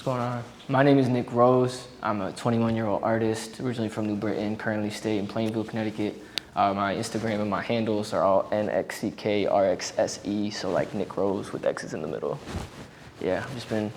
going on? My name is NxckRxse. I'm a 21-year-old artist, originally from New Britain, currently stay in Plainville, Connecticut. My Instagram and my handles are all NxckRxse, so like NxckRxse with X's in the middle. Yeah, I've just been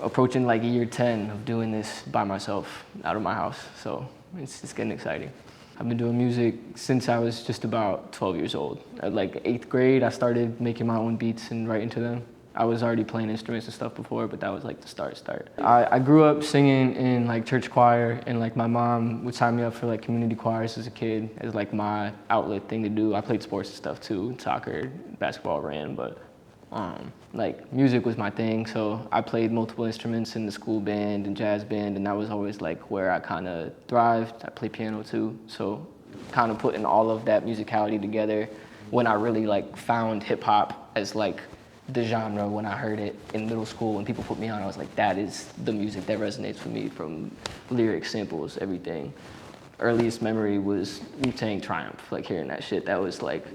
approaching like year 10 of doing this by myself out of my house, so it's getting exciting. I've been doing music since I was just about 12 years old. At like 8th grade, I started making my own beats and writing to them. I was already playing instruments and stuff before, but that was like the start. I grew up singing in like church choir, and like my mom would sign me up for like community choirs as a kid as like my outlet thing to do. I played sports and stuff too, soccer, basketball, ran, but like music was my thing, so I played multiple instruments in the school band and jazz band, and that was always like where I kind of thrived. I play piano too, so kind of putting all of that musicality together when I really like found hip hop as like the genre. When I heard it in middle school, when people put me on, I was like, that is the music that resonates with me, from lyrics, samples, everything. Earliest memory was Wu-Tang Triumph, like hearing that shit. That was like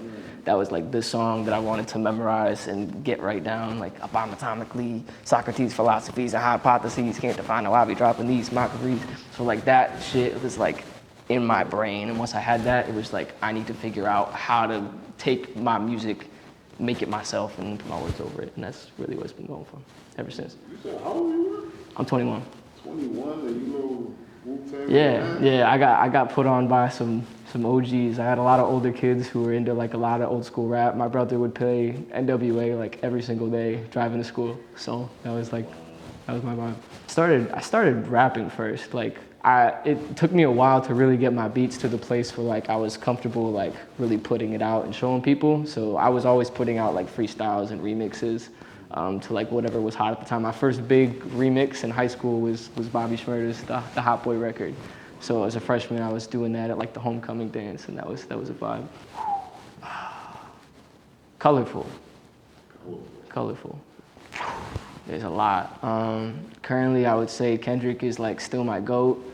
the song that I wanted to memorize and get right down, like bomb atomically, Socrates' philosophies and hypotheses, can't define how I be dropping these mockeries. So like that shit was like in my brain, and once I had that, it was like, I need to figure out how to take my music, make it myself, and put my words over it, and that's really what it's been going for ever since. You said how old you were? I'm 21. 21, and you know Wu-Tang? Yeah. I got put on by some OGs. I had a lot of older kids who were into like a lot of old school rap. My brother would play NWA like every single day driving to school. So that was my vibe. I started rapping first. Like it took me a while to really get my beats to the place where like I was comfortable like really putting it out and showing people. So I was always putting out like freestyles and remixes to like whatever was hot at the time. My first big remix in high school was Bobby Shmurda's the Hot Boy record. So as a freshman, I was doing that at like the homecoming dance, and that was a vibe. Colorful. There's a lot. Currently, I would say Kendrick is like still my GOAT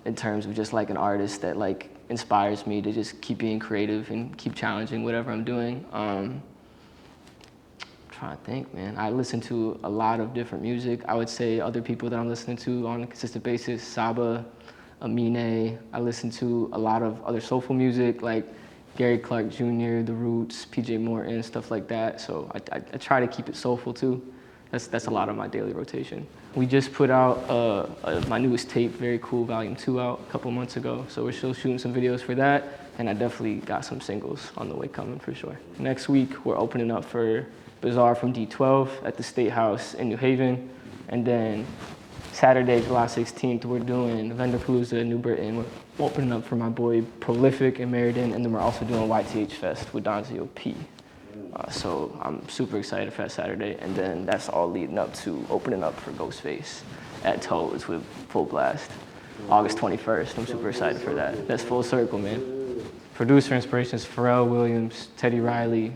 in terms of just like an artist that like inspires me to just keep being creative and keep challenging whatever I'm doing. Trying to think, man. I listen to a lot of different music. I would say other people that I'm listening to on a consistent basis: Saba, Amine. I listen to a lot of other soulful music like Gary Clark Jr., The Roots, PJ Morton, stuff like that. So I try to keep it soulful too. That's a lot of my daily rotation. We just put out my newest tape, Very Cool, Volume 2 out a couple months ago. So we're still shooting some videos for that, and I definitely got some singles on the way coming for sure. Next week, we're opening up for Bazaar from D12 at the State House in New Haven. And then Saturday, July 16th, we're doing Vendorpalooza in New Britain. We're opening up for my boy Prolific in Meriden, and then we're also doing YTH Fest with Donzio P. So I'm super excited for that Saturday, and then that's all leading up to opening up for Ghostface at Toes with Full Blast, August 21st. I'm super excited for that. That's full circle, man. Producer inspirations: Pharrell Williams, Teddy Riley,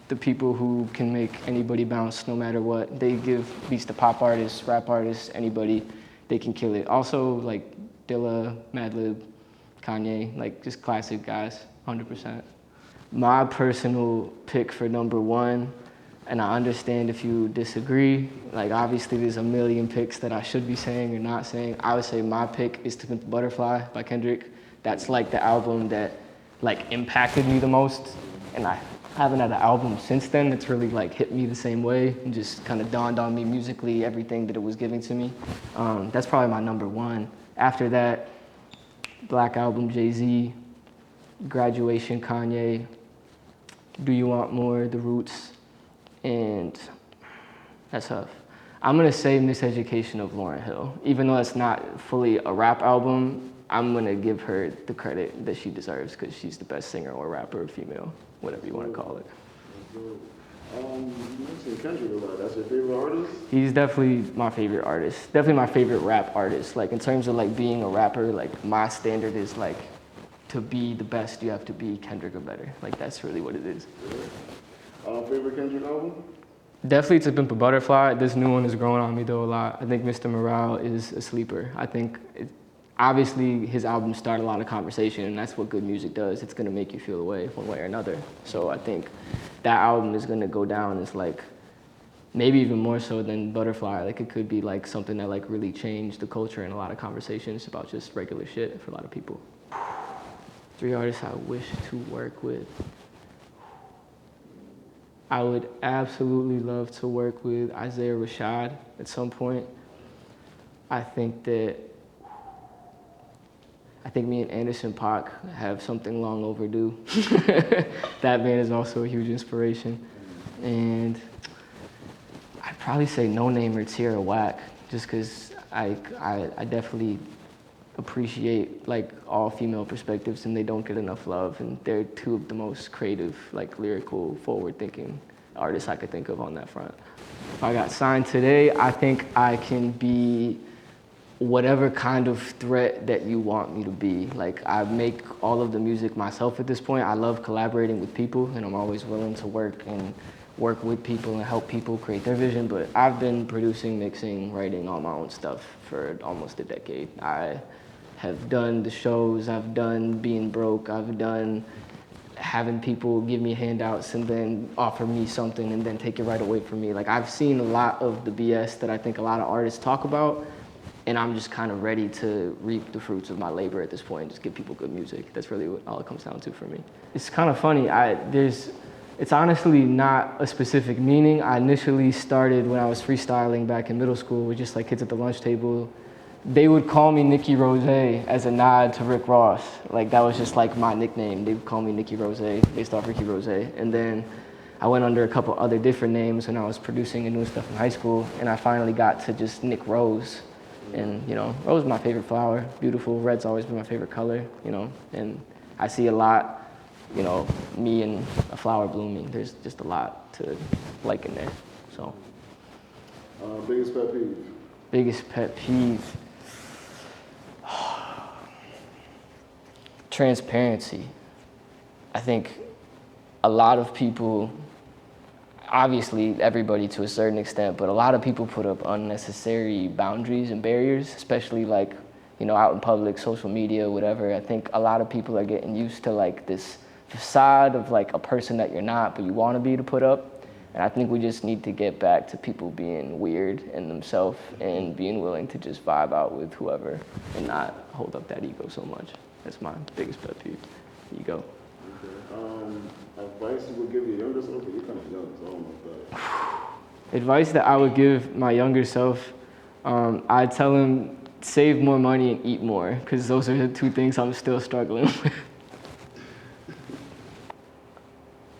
the people who can make anybody bounce no matter what. They give beats to pop artists, rap artists, anybody, they can kill it. Also like Dilla, Madlib, Kanye, like just classic guys, 100%. My personal pick for #1, and I understand if you disagree, like obviously there's a million picks that I should be saying or not saying. I would say my pick is To Pimp a Butterfly by Kendrick. That's like the album that like impacted me the most, and I haven't had an album since then that's really like hit me the same way and just kind of dawned on me musically, everything that it was giving to me. That's probably my #1. After that, Black Album, Jay-Z, Graduation, Kanye, Do You Want More, The Roots, and that's tough. I'm gonna say Miseducation of Lauryn Hill. Even though it's not fully a rap album, I'm gonna give her the credit that she deserves because she's the best singer or rapper, female, whatever you wanna call it. You mentioned Kendrick a lot. That's your favorite artist? He's definitely my favorite artist. Definitely my favorite rap artist. Like in terms of like being a rapper, like my standard is like, to be the best, you have to be Kendrick or better. Like that's really what it is. Favorite Kendrick album? Definitely To Pimp a Butterfly. This new one is growing on me though a lot. I think Mr. Morale is a sleeper. I think obviously his albums start a lot of conversation, and that's what good music does. It's gonna make you feel a way one way or another. So I think that album is gonna go down as like maybe even more so than Butterfly. Like it could be like something that like really changed the culture and a lot of conversations about just regular shit for a lot of people. 3 artists I wish to work with. I would absolutely love to work with Isaiah Rashad at some point. I think me and Anderson .Paak have something long overdue. That man is also a huge inspiration. And I'd probably say No Name or Tierra Whack, just because I definitely appreciate like all female perspectives and they don't get enough love, and they're two of the most creative, like lyrical, forward-thinking artists I could think of on that front. If I got signed today, I think I can be whatever kind of threat that you want me to be. Like I make all of the music myself at this point. I love collaborating with people and I'm always willing to work with people and help people create their vision, but I've been producing, mixing, writing all my own stuff for almost a decade. I have done the shows, I've done being broke, I've done having people give me handouts and then offer me something and then take it right away from me. Like I've seen a lot of the BS that I think a lot of artists talk about, and I'm just kind of ready to reap the fruits of my labor at this point and just give people good music. That's really what all it comes down to for me. It's kind of funny, it's honestly not a specific meaning. I initially started when I was freestyling back in middle school with just like kids at the lunch table. They would call me Nicky Rose as a nod to Rick Ross. Like that was just like my nickname. They would call me Nicky Rose based off Ricky Rose. And then I went under a couple other different names when I was producing and doing stuff in high school, and I finally got to just Nick Rose. And you know, rose is my favorite flower, beautiful. Red's always been my favorite color, you know, and I see a lot, you know, me and a flower blooming. There's just a lot to like in there, so. Biggest pet peeve? Biggest pet peeve. Transparency. I think a lot of people, obviously everybody to a certain extent, but a lot of people put up unnecessary boundaries and barriers, especially like, you know, out in public, social media, whatever. I think a lot of people are getting used to like this facade of like a person that you're not, but you want to be to put up. And I think we just need to get back to people being weird in themselves and being willing to just vibe out with whoever and not hold up that ego so much. That's my biggest pet peeve, ego. Okay. Advice you would give your younger self, but you're kind of young, so I don't know if that. Advice that I would give my younger self, I'd tell him save more money and eat more, because those are the two things I'm still struggling with.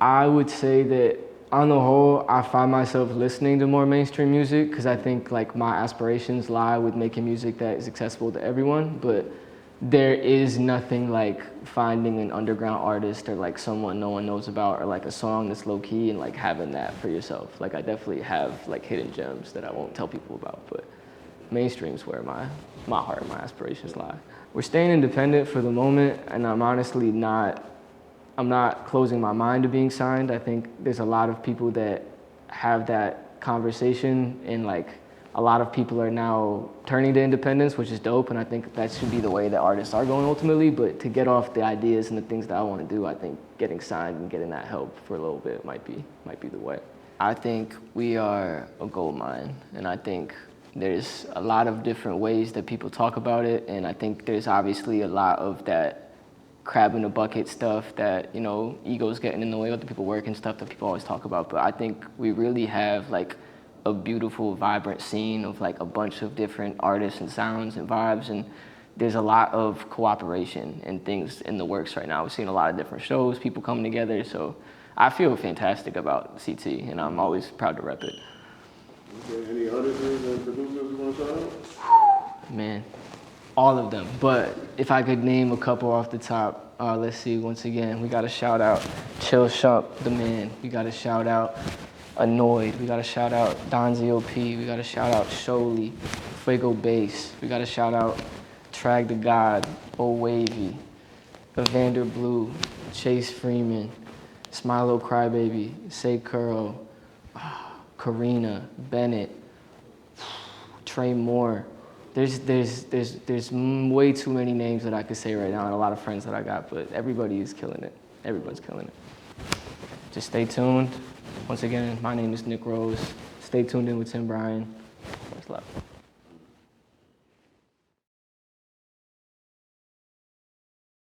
I would say that on the whole, I find myself listening to more mainstream music because I think like my aspirations lie with making music that is accessible to everyone, but there is nothing like finding an underground artist or like someone no one knows about or like a song that's low key and like having that for yourself. Like I definitely have like hidden gems that I won't tell people about, but mainstream's where my heart and my aspirations lie. We're staying independent for the moment, and I'm honestly not closing my mind to being signed. I think there's a lot of people that have that conversation, and like a lot of people are now turning to independence, which is dope, and I think that should be the way that artists are going ultimately. But to get off the ideas and the things that I want to do, I think getting signed and getting that help for a little bit might be the way. I think we are a gold mine, and I think there's a lot of different ways that people talk about it, and I think there's obviously a lot of that crab in the bucket stuff that, you know, egos getting in the way of the people working stuff that people always talk about. But I think we really have like a beautiful, vibrant scene of like a bunch of different artists and sounds and vibes, and there's a lot of cooperation and things in the works right now. We're seeing a lot of different shows, people coming together, so I feel fantastic about CT, and I'm always proud to rep it. Okay, any artists and producers you want to shout out? Man, all of them, but if I could name a couple off the top, let's see, once again, we gotta shout out Chill Shump, the man. We gotta shout out Annoyed. We gotta shout out Donzi OP. We gotta shout out Sholey, Fuego Bass. We gotta shout out Trag the God, Old Wavy, Evander Blue, Chase Freeman, Smilo Crybaby, Say Curl, Karina, Bennett, Trey Moore. There's way too many names that I could say right now, and a lot of friends that I got, but everybody is killing it. Everyone's killing it. Just stay tuned. Once again, my name is Nick Rose. Stay tuned in with Tim Bryan. Much love.